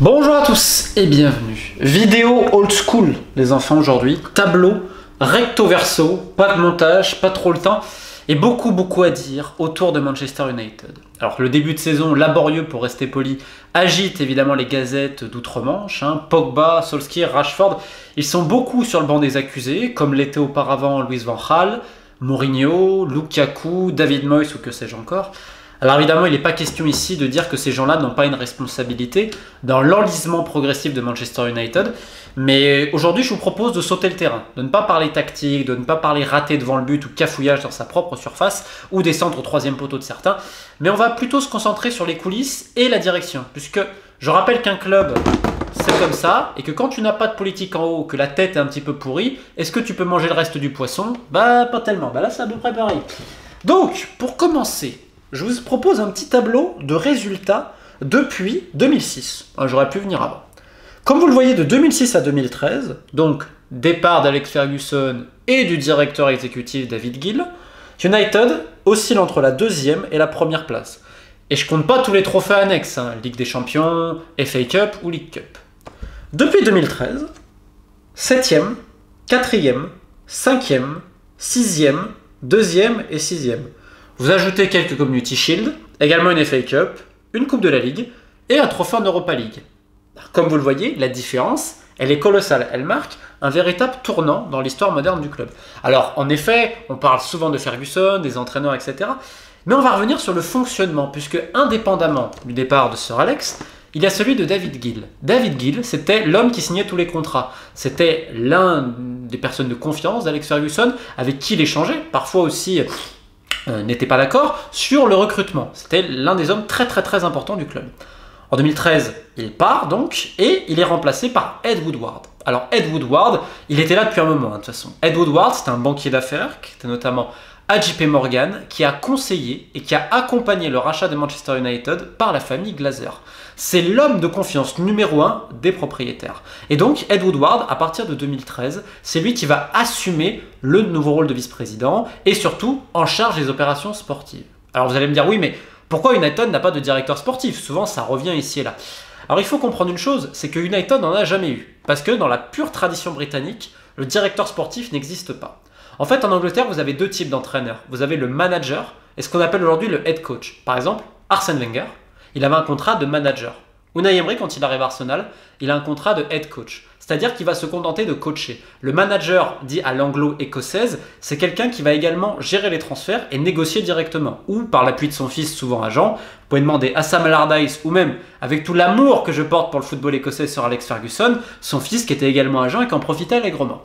Bonjour à tous et bienvenue. Vidéo old school les enfants aujourd'hui. Tableau, recto verso, pas de montage, pas trop le temps et beaucoup à dire autour de Manchester United. Alors le début de saison laborieux pour rester poli agite évidemment les gazettes d'outre-Manche. Pogba, Solskjaer, Rashford, ils sont beaucoup sur le banc des accusés comme l'était auparavant Louis van Gaal, Mourinho, Lukaku, David Moyes ou que sais-je encore. Alors évidemment, il n'est pas question ici de dire que ces gens-là n'ont pas une responsabilité dans l'enlisement progressif de Manchester United, mais aujourd'hui je vous propose de sauter le terrain, de ne pas parler tactique, de ne pas parler raté devant le but ou cafouillage dans sa propre surface, ou des centres au troisième poteau de certains, mais on va plutôt se concentrer sur les coulisses et la direction, puisque je rappelle qu'un club c'est comme ça, et que quand tu n'as pas de politique en haut, que la tête est un petit peu pourrie, est-ce que tu peux manger le reste du poisson? Bah pas tellement, bah là c'est à peu près pareil. Donc, pour commencer, je vous propose un petit tableau de résultats depuis 2006. J'aurais pu venir avant. Comme vous le voyez, de 2006 à 2013, donc départ d'Alex Ferguson et du directeur exécutif David Gill, United oscille entre la deuxième et la première place. Et je compte pas tous les trophées annexes, Ligue des Champions, FA Cup ou League Cup. Depuis 2013, 7e, 4e, 5e, 6e, 2e et 6e. Vous ajoutez quelques Community Shield, également une FA Cup, une Coupe de la Ligue et un trophée en Europa League. Comme vous le voyez, la différence, elle est colossale. Elle marque un véritable tournant dans l'histoire moderne du club. Alors, en effet, on parle souvent de Ferguson, des entraîneurs, etc. Mais on va revenir sur le fonctionnement, puisque indépendamment du départ de Sir Alex, il y a celui de David Gill. David Gill, c'était l'homme qui signait tous les contrats. C'était l'un des personnes de confiance d'Alex Ferguson, avec qui il échangeait, parfois aussi n'était pas d'accord sur le recrutement. C'était l'un des hommes très importants du club. En 2013, il part donc et il est remplacé par Ed Woodward. Alors Ed Woodward, il était là depuis un moment de toute façon. Ed Woodward, c'était un banquier d'affaires qui était notamment à JP Morgan, qui a conseillé et qui a accompagné le rachat de Manchester United par la famille Glazer. C'est l'homme de confiance numéro 1 des propriétaires. Et donc, Ed Woodward, à partir de 2013, c'est lui qui va assumer le nouveau rôle de vice-président et surtout en charge des opérations sportives. Alors vous allez me dire, oui, mais pourquoi United n'a pas de directeur sportif? Souvent, ça revient ici et là. Alors il faut comprendre une chose, c'est que United n'en a jamais eu. Parce que dans la pure tradition britannique, le directeur sportif n'existe pas. En fait, en Angleterre, vous avez deux types d'entraîneurs. Vous avez le manager et ce qu'on appelle aujourd'hui le head coach. Par exemple, Arsène Wenger, il avait un contrat de manager. Unai Emery, quand il arrive à Arsenal, il a un contrat de head coach. C'est-à-dire qu'il va se contenter de coacher. Le manager, dit à l'anglo-écossaise, c'est quelqu'un qui va également gérer les transferts et négocier directement. Ou par l'appui de son fils, souvent agent. Vous pouvez demander à Sam Allardyce, ou même, avec tout l'amour que je porte pour le football écossais sur Alex Ferguson, son fils qui était également agent et qui en profitait allègrement.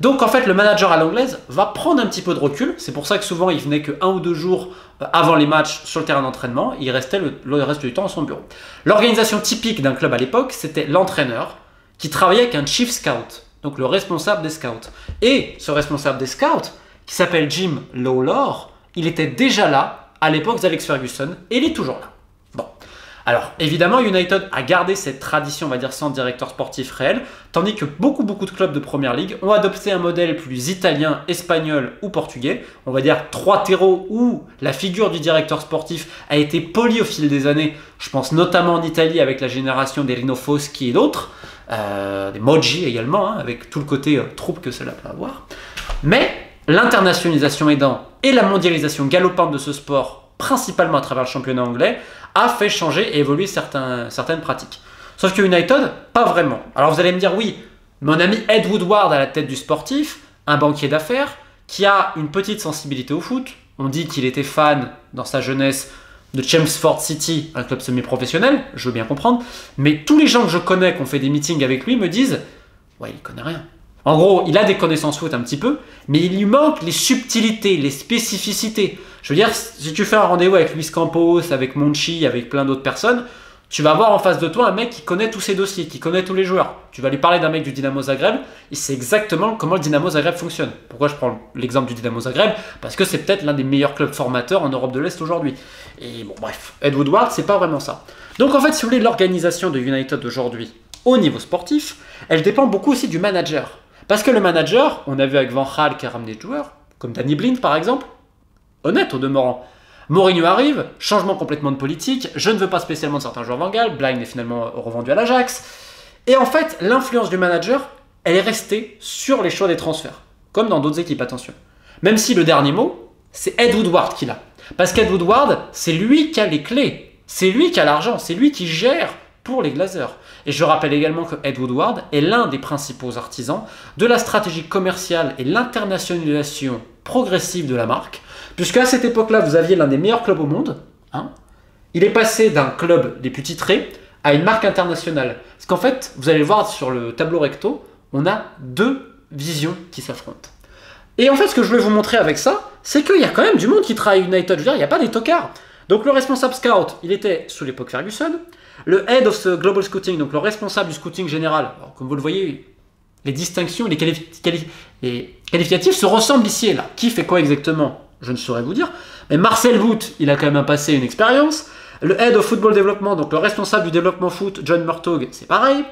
Donc en fait le manager à l'anglaise va prendre un petit peu de recul, c'est pour ça que souvent il venait que 1 ou 2 jours avant les matchs sur le terrain d'entraînement, il restait le reste du temps à son bureau. L'organisation typique d'un club à l'époque, c'était l'entraîneur qui travaillait avec un chief scout, donc le responsable des scouts. Et ce responsable des scouts, qui s'appelle Jim Lawlor, il était déjà là à l'époque d'Alex Ferguson et il est toujours là. Bon. Alors, évidemment, United a gardé cette tradition, on va dire, sans directeur sportif réel, tandis que beaucoup de clubs de Première Ligue ont adopté un modèle plus italien, espagnol ou portugais, on va dire 3 terreaux où la figure du directeur sportif a été polie au fil des années. Je pense notamment en Italie avec la génération des Rino Foschi et d'autres, des Moggi également, avec tout le côté troupe que cela peut avoir. Mais l'internationalisation aidant et la mondialisation galopante de ce sport, principalement à travers le championnat anglais, a fait changer et évoluer certaines pratiques. Sauf que United, pas vraiment. Alors vous allez me dire, oui, mon ami Ed Woodward à la tête du sportif, un banquier d'affaires, qui a une petite sensibilité au foot. On dit qu'il était fan, dans sa jeunesse, de Chelmsford City, un club semi-professionnel, je veux bien comprendre, mais tous les gens que je connais qui ont fait des meetings avec lui me disent, ouais, il connaît rien. En gros, il a des connaissances foot un petit peu, mais il lui manque les subtilités, les spécificités. Je veux dire, si tu fais un rendez-vous avec Luis Campos, avec Monchi, avec plein d'autres personnes, tu vas avoir en face de toi un mec qui connaît tous ses dossiers, qui connaît tous les joueurs. Tu vas lui parler d'un mec du Dynamo Zagreb, il sait exactement comment le Dynamo Zagreb fonctionne. Pourquoi je prends l'exemple du Dynamo Zagreb? Parce que c'est peut-être l'un des meilleurs clubs formateurs en Europe de l'Est aujourd'hui. Et bon, bref, Ed Woodward, c'est pas vraiment ça. Donc en fait, si vous voulez, l'organisation de United aujourd'hui, au niveau sportif, elle dépend beaucoup aussi du manager. Parce que le manager, on a vu avec Van Gaal qui a ramené des joueurs, comme Danny Blind par exemple, honnête au demeurant. Mourinho arrive, changement complètement de politique, je ne veux pas spécialement de certains joueurs Van Gaal, Blind est finalement revendu à l'Ajax. Et en fait, l'influence du manager, elle est restée sur les choix des transferts, comme dans d'autres équipes, attention. Même si le dernier mot, c'est Ed Woodward qui l'a. Parce qu'Ed Woodward, c'est lui qui a les clés, c'est lui qui a l'argent, c'est lui qui gère pour les Glazers. Et je rappelle également que Ed Woodward est l'un des principaux artisans de la stratégie commerciale et l'internationalisation progressive de la marque, puisque à cette époque-là, vous aviez l'un des meilleurs clubs au monde. Hein. Il est passé d'un club des plus titrés à une marque internationale. Parce qu'en fait, vous allez le voir sur le tableau recto, on a deux visions qui s'affrontent. Et en fait, ce que je voulais vous montrer avec ça, c'est qu'il y a quand même du monde qui travaille à United. Je veux dire, il n'y a pas des tocards. Donc le responsable scout, il était sous l'époque Ferguson. Le head of the global scouting, donc le responsable du scouting général. Alors, comme vous le voyez, les distinctions, les qualificatifs se ressemblent ici et là. Qui fait quoi exactement? Je ne saurais vous dire. Mais Marcel Boot, il a quand même un passé, une expérience. Le head of football development, donc le responsable du développement foot, John Murtaugh, c'est pareil.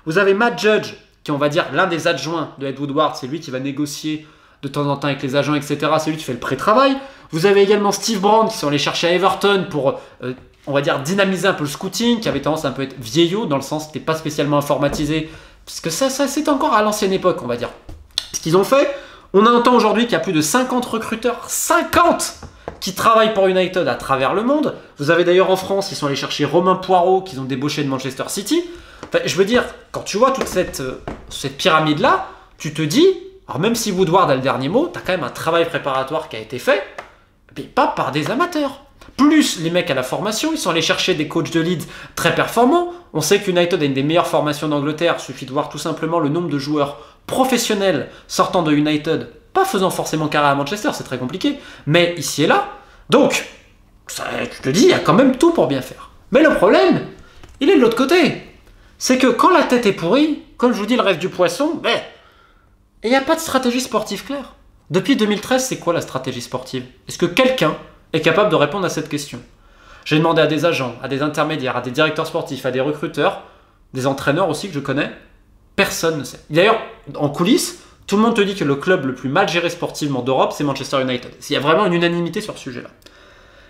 Vous avez Matt Judge, qui on va dire l'un des adjoints de Ed Woodward, c'est lui qui va négocier de temps en temps avec les agents, etc. C'est lui qui fait le pré-travail. Vous avez également Steve Brown, qui sont allés chercher à Everton pour, on va dire, dynamiser un peu le scouting, qui avait tendance à un peu être vieillot, dans le sens que n'était pas spécialement informatisé, parce que ça c'est encore à l'ancienne époque, on va dire. Ce qu'ils ont fait, on entend aujourd'hui qu'il y a plus de 50 recruteurs, 50 qui travaillent pour United à travers le monde. Vous avez d'ailleurs en France, ils sont allés chercher Romain Poirot, qu'ils ont débauché de Manchester City. Enfin, je veux dire, quand tu vois toute cette pyramide-là, tu te dis, alors même si Woodward a le dernier mot, tu as quand même un travail préparatoire qui a été fait, mais pas par des amateurs. Plus les mecs à la formation, ils sont allés chercher des coachs de Leeds très performants. On sait qu'United a une des meilleures formations d'Angleterre, il suffit de voir tout simplement le nombre de joueurs professionnels sortant de United, pas faisant forcément carrière à Manchester, c'est très compliqué, mais ici et là. Donc, je te dis, il y a quand même tout pour bien faire. Mais le problème, il est de l'autre côté. C'est que quand la tête est pourrie, comme je vous dis, le reste du poisson, il n'y a pas de stratégie sportive claire. Depuis 2013, c'est quoi la stratégie sportive? Est-ce que quelqu'un est capable de répondre à cette question? J'ai demandé à des agents, à des intermédiaires, à des directeurs sportifs, à des recruteurs, des entraîneurs aussi que je connais. Personne ne sait. D'ailleurs, en coulisses, tout le monde te dit que le club le plus mal géré sportivement d'Europe, c'est Manchester United. Il y a vraiment une unanimité sur ce sujet-là.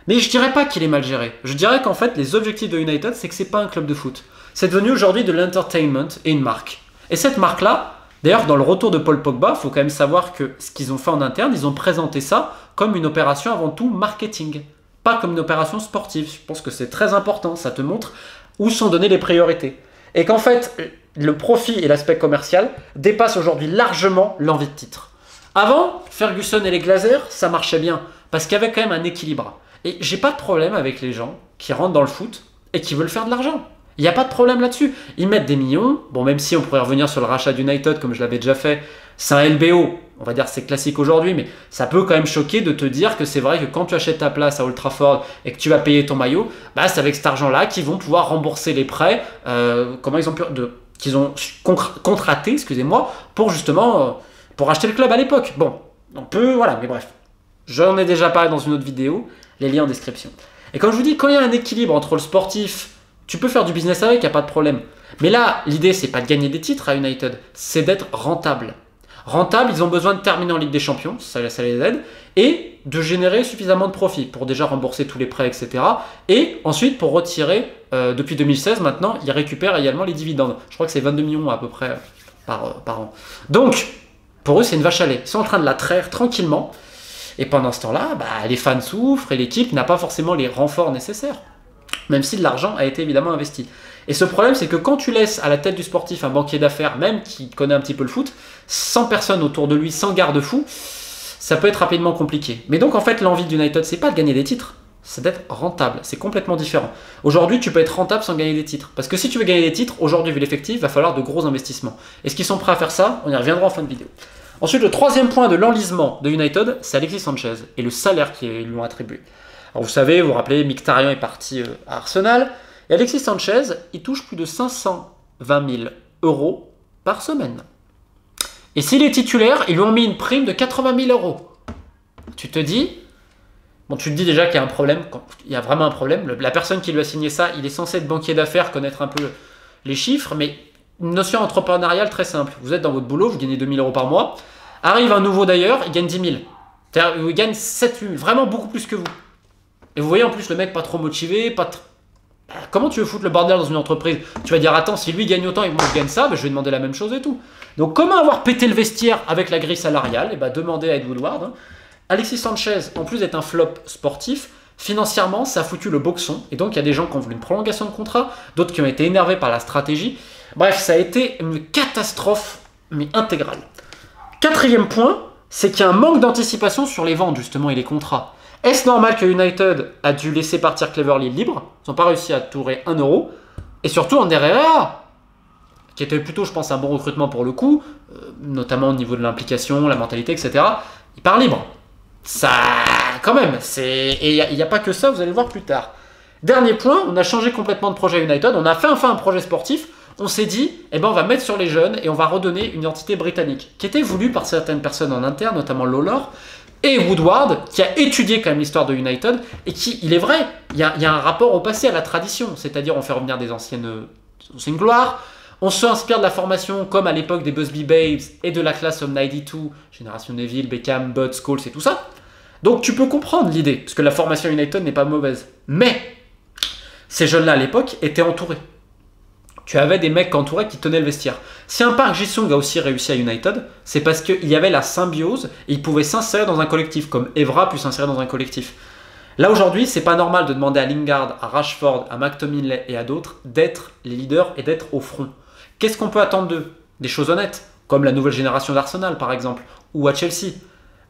Mais je dirais pas qu'il est mal géré. Je dirais qu'en fait, les objectifs de United, c'est que c'est pas un club de foot. C'est devenu aujourd'hui de l'entertainment et une marque. Et cette marque-là, d'ailleurs, dans le retour de Paul Pogba, il faut quand même savoir que ce qu'ils ont fait en interne, ils ont présenté ça comme une opération avant tout marketing, pas comme une opération sportive. Je pense que c'est très important, ça te montre où sont données les priorités. Et qu'en fait, le profit et l'aspect commercial dépassent aujourd'hui largement l'envie de titre. Avant, Ferguson et les Glazers, ça marchait bien, parce qu'il y avait quand même un équilibre. Et j'ai pas de problème avec les gens qui rentrent dans le foot et qui veulent faire de l'argent. Il n'y a pas de problème là-dessus. Ils mettent des millions. Bon, même si on pourrait revenir sur le rachat d'United, comme je l'avais déjà fait, c'est un LBO. On va dire que c'est classique aujourd'hui, mais ça peut quand même choquer de te dire que c'est vrai que quand tu achètes ta place à Old Trafford et que tu vas payer ton maillot, c'est avec cet argent-là qu'ils vont pouvoir rembourser les prêts qu'ils ont contractés, excusez-moi, pour justement pour acheter le club à l'époque. Bon, on peut, voilà, mais bref. J'en ai déjà parlé dans une autre vidéo, les liens en description. Et comme je vous dis, quand il y a un équilibre entre le sportif, tu peux faire du business avec, il n'y a pas de problème. Mais là, l'idée, c'est pas de gagner des titres à United, c'est d'être rentable. Rentable, ils ont besoin de terminer en Ligue des Champions, ça les aide, et de générer suffisamment de profit pour déjà rembourser tous les prêts, etc. Et ensuite, pour retirer, depuis 2016 maintenant, ils récupèrent également les dividendes. Je crois que c'est 22 millions à peu près par an. Donc, pour eux, c'est une vache à lait. Ils sont en train de la traire tranquillement. Et pendant ce temps-là, les fans souffrent et l'équipe n'a pas forcément les renforts nécessaires. Même si de l'argent a été évidemment investi. Et ce problème, c'est que quand tu laisses à la tête du sportif un banquier d'affaires, même qui connaît un petit peu le foot, sans personne autour de lui, sans garde-fou, ça peut être rapidement compliqué. Mais donc en fait, l'envie d'United, c'est pas de gagner des titres, c'est d'être rentable. C'est complètement différent. Aujourd'hui, tu peux être rentable sans gagner des titres. Parce que si tu veux gagner des titres, aujourd'hui, vu l'effectif, il va falloir de gros investissements. Est-ce qu'ils sont prêts à faire ça? On y reviendra en fin de vidéo. Ensuite, le troisième point de l'enlisement de United, c'est Alexis Sanchez et le salaire qu'ils lui ont attribué. Alors vous savez, vous vous rappelez, Mkhitaryan est parti à Arsenal. Et Alexis Sanchez, il touche plus de 520 000 € par semaine. Et s'il est titulaire, ils lui ont mis une prime de 80 000 €. Tu te dis, tu te dis déjà qu'il y a un problème, il y a vraiment un problème. La personne qui lui a signé ça, il est censé être banquier d'affaires, connaître un peu les chiffres, mais une notion entrepreneuriale très simple. Vous êtes dans votre boulot, vous gagnez 2 000 € par mois. Arrive un nouveau d'ailleurs, il gagne 10 000. C'est-à-dire, il gagne 7 000, vraiment beaucoup plus que vous. Et vous voyez en plus le mec pas trop motivé, comment tu veux foutre le bordel dans une entreprise? Tu vas dire, attends, si lui gagne autant et que moi je gagne ça, je vais demander la même chose et tout. Donc comment avoir pété le vestiaire avec la grille salariale? Et demandez à Ed Woodward. Alexis Sanchez, en plus d'être un flop sportif, financièrement, ça a foutu le boxon. Et donc il y a des gens qui ont voulu une prolongation de contrat, d'autres qui ont été énervés par la stratégie. Bref, ça a été une catastrophe, mais intégrale. Quatrième point, c'est qu'il y a un manque d'anticipation sur les ventes justement et les contrats. Est-ce normal que United a dû laisser partir Cleverley libre? Ils n'ont pas réussi à tourer 1 euro. Et surtout en Herrera, qui était plutôt, je pense, un bon recrutement pour le coup, notamment au niveau de l'implication, la mentalité, etc. Il part libre. Ça, quand même, et il n'y a pas que ça, vous allez le voir plus tard. Dernier point, on a changé complètement de projet United, on a fait enfin un projet sportif, on s'est dit, on va mettre sur les jeunes et on va redonner une identité britannique, qui était voulue par certaines personnes en interne, notamment Lawlor, et Woodward, qui a étudié quand même l'histoire de United, et qui, il est vrai, il y a un rapport au passé, à la tradition, c'est-à-dire on fait revenir des anciennes gloires, on s'inspire de la formation comme à l'époque des Busby Babes et de la classe of 92, Génération Neville, Beckham, Budd, Scholes et tout ça. Donc tu peux comprendre l'idée, parce que la formation United n'est pas mauvaise. Mais ces jeunes-là à l'époque étaient entourés. Tu avais des mecs entourés qui tenaient le vestiaire. Si un Park Ji-sung a aussi réussi à United, c'est parce qu'il y avait la symbiose et il pouvait s'insérer dans un collectif, comme Evra a pu s'insérer dans un collectif. Là aujourd'hui, c'est pas normal de demander à Lingard, à Rashford, à McTominay et à d'autres d'être les leaders et d'être au front. Qu'est-ce qu'on peut attendre d'eux? Des choses honnêtes, comme la nouvelle génération d'Arsenal par exemple, ou à Chelsea.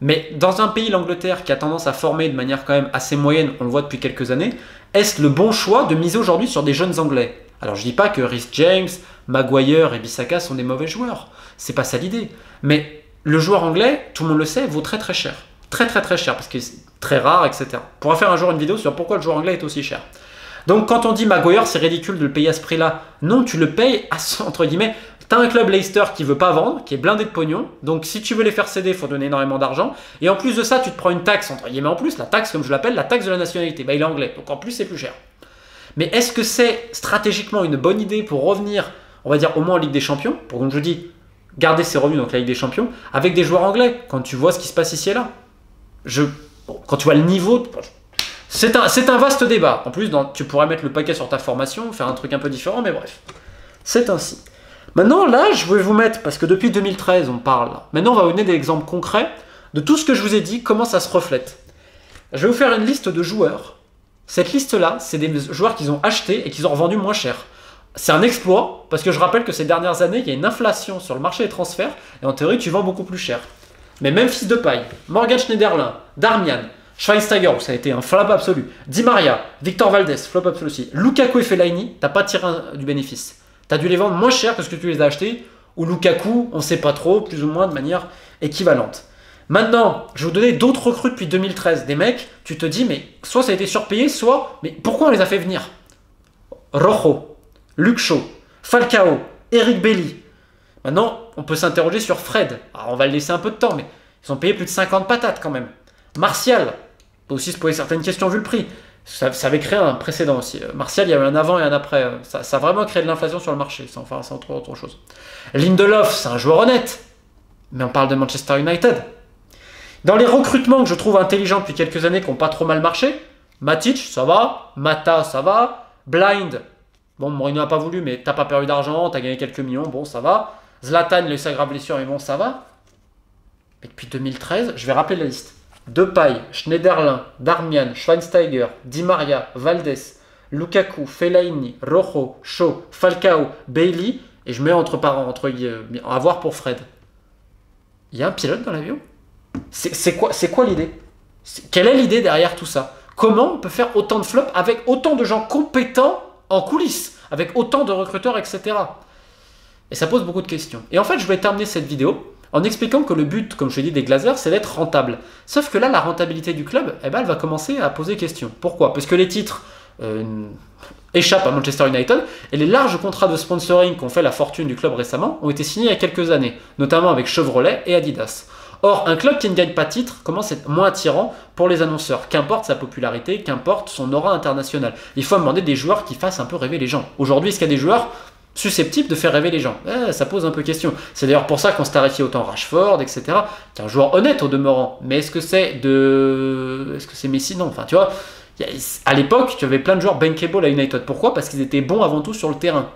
Mais dans un pays, l'Angleterre, qui a tendance à former de manière quand même assez moyenne, on le voit depuis quelques années, est-ce le bon choix de miser aujourd'hui sur des jeunes Anglais? Alors je dis pas que Reece James, Maguire et Bissaka sont des mauvais joueurs, c'est pas ça l'idée. Mais le joueur anglais, tout le monde le sait, vaut très très cher. Très très très cher, parce que c'est très rare, etc. On pourra faire un jour une vidéo sur pourquoi le joueur anglais est aussi cher. Donc quand on dit Maguire, c'est ridicule de le payer à ce prix-là. Non, tu le payes à, entre guillemets, t'as un club Leicester qui veut pas vendre, qui est blindé de pognon. Donc si tu veux les faire céder, il faut donner énormément d'argent. Et en plus de ça, tu te prends une taxe, entre guillemets en plus, la taxe comme je l'appelle, la taxe de la nationalité. Il est anglais, donc en plus c'est plus cher. Mais est-ce que c'est stratégiquement une bonne idée pour revenir, on va dire au moins en Ligue des Champions, pour donc je dis, garder ses revenus, donc la Ligue des Champions, avec des joueurs anglais, quand tu vois ce qui se passe ici et là? Quand tu vois le niveau... C'est un vaste débat. En plus, tu pourrais mettre le paquet sur ta formation, faire un truc un peu différent, mais bref. C'est ainsi. Maintenant, là, je vais vous mettre, parce que depuis 2013, on parle. Maintenant, on va vous donner des exemples concrets de tout ce que je vous ai dit, comment ça se reflète. Je vais vous faire une liste de joueurs. Cette liste-là, c'est des joueurs qu'ils ont achetés et qu'ils ont revendus moins cher. C'est un exploit, parce que je rappelle que ces dernières années, il y a une inflation sur le marché des transferts, et en théorie, tu vends beaucoup plus cher. Mais Memphis Depay, Morgan Schneiderlin, Darmian, Schweinsteiger, ça a été un flop absolu. Di Maria, Victor Valdés, flop absolu aussi. Lukaku et Fellaini, t'as pas tiré du bénéfice. T'as dû les vendre moins cher que ce que tu les as achetés. Ou Lukaku, on sait pas trop, plus ou moins de manière équivalente. Maintenant, je vais vous donner d'autres recrues depuis 2013. Des mecs, tu te dis, mais soit ça a été surpayé, soit, mais pourquoi on les a fait venir? Rojo, Luke Shaw, Falcao, Eric Bailly. Maintenant, on peut s'interroger sur Fred. Alors, on va le laisser un peu de temps, mais ils ont payé plus de 50 patates quand même. Martial, on peut aussi se poser certaines questions vu le prix. Ça avait créé un précédent aussi. Martial, il y avait un avant et un après. Ça a vraiment créé de l'inflation sur le marché. C'est autre chose. Lindelof, c'est un joueur honnête. Mais on parle de Manchester United. Dans les recrutements que je trouve intelligents depuis quelques années qui n'ont pas trop mal marché, Matic, ça va. Mata, ça va. Blind, bon, Mourinho n'a pas voulu, mais t'as pas perdu d'argent, t'as gagné quelques millions, bon, ça va. Zlatan, il a eu sa grave blessure, mais bon, ça va. Et depuis 2013, je vais rappeler la liste. Depay, Schneiderlin, Darmian, Schweinsteiger, Di Maria, Valdés, Lukaku, Fellaini, Rojo, Shaw, Falcao, Bailly, et je mets entre à voir pour Fred. Il y a un pilote dans l'avion? C'est quoi l'idée? Quelle est l'idée derrière tout ça? Comment on peut faire autant de flops avec autant de gens compétents en coulisses, avec autant de recruteurs, etc. Et ça pose beaucoup de questions. Et en fait, je vais terminer cette vidéo en expliquant que le but, comme je l'ai dit, des Glazers, c'est d'être rentable. Sauf que là, la rentabilité du club, elle va commencer à poser question. Pourquoi? Parce que les titres échappent à Manchester United et les larges contrats de sponsoring qu'ont fait la fortune du club récemment ont été signés il y a quelques années, notamment avec Chevrolet et Adidas. Or, un club qui ne gagne pas de titre commence à être moins attirant pour les annonceurs, qu'importe sa popularité, qu'importe son aura internationale. Il faut demander des joueurs qui fassent un peu rêver les gens. Aujourd'hui, est-ce qu'il y a des joueurs susceptible de faire rêver les gens? Ça pose un peu question. C'est d'ailleurs pour ça qu'on se tarifie autant Rashford, etc. qui est un joueur honnête au demeurant. Mais est-ce que c'est Messi? Non. Enfin, tu vois, À l'époque, tu avais plein de joueurs bankable à United. Pourquoi? Parce qu'ils étaient bons avant tout sur le terrain.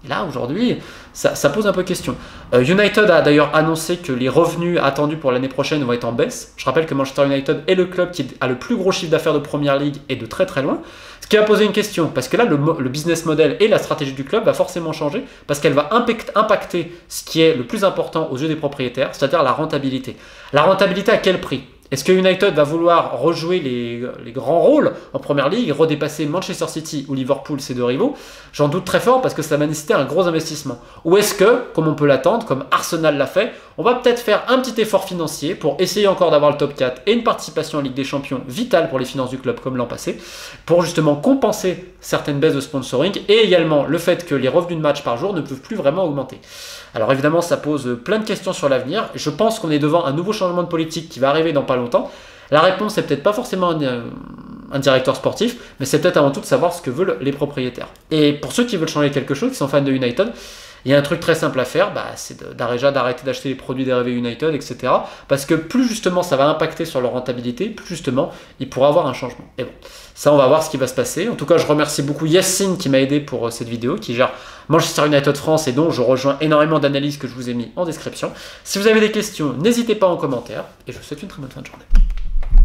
Et là, aujourd'hui, ça pose un peu question. United a d'ailleurs annoncé que les revenus attendus pour l'année prochaine vont être en baisse. Je rappelle que Manchester United est le club qui a le plus gros chiffre d'affaires de Premier League et de très très loin. Ce qui va poser une question, parce que là, le business model et la stratégie du club va forcément changer, parce qu'elle va impacter ce qui est le plus important aux yeux des propriétaires, c'est-à-dire la rentabilité. La rentabilité à quel prix? Est-ce que United va vouloir rejouer les grands rôles en Première Ligue, redépasser Manchester City ou Liverpool, ces deux rivaux? J'en doute très fort parce que ça va nécessiter un gros investissement. Ou est-ce que, comme on peut l'attendre, comme Arsenal l'a fait, on va peut-être faire un petit effort financier pour essayer encore d'avoir le top 4 et une participation en Ligue des Champions vitale pour les finances du club comme l'an passé, pour justement compenser certaines baisses de sponsoring et également le fait que les revenus de match par jour ne peuvent plus vraiment augmenter. Alors évidemment, ça pose plein de questions sur l'avenir. Je pense qu'on est devant un nouveau changement de politique qui va arriver dans pas longtemps. La réponse, c'est peut-être pas forcément un directeur sportif, mais c'est peut-être avant tout de savoir ce que veulent les propriétaires. Et pour ceux qui veulent changer quelque chose, qui sont fans de United, il y a un truc très simple à faire, c'est d'arrêter d'acheter les produits dérivés United, etc. Parce que plus justement ça va impacter sur leur rentabilité, plus justement il pourra avoir un changement. Et bon, ça on va voir ce qui va se passer. En tout cas, je remercie beaucoup Yassine qui m'a aidé pour cette vidéo, qui gère Manchester United France et dont je rejoins énormément d'analyses que je vous ai mis en description. Si vous avez des questions, n'hésitez pas en commentaire et je vous souhaite une très bonne fin de journée.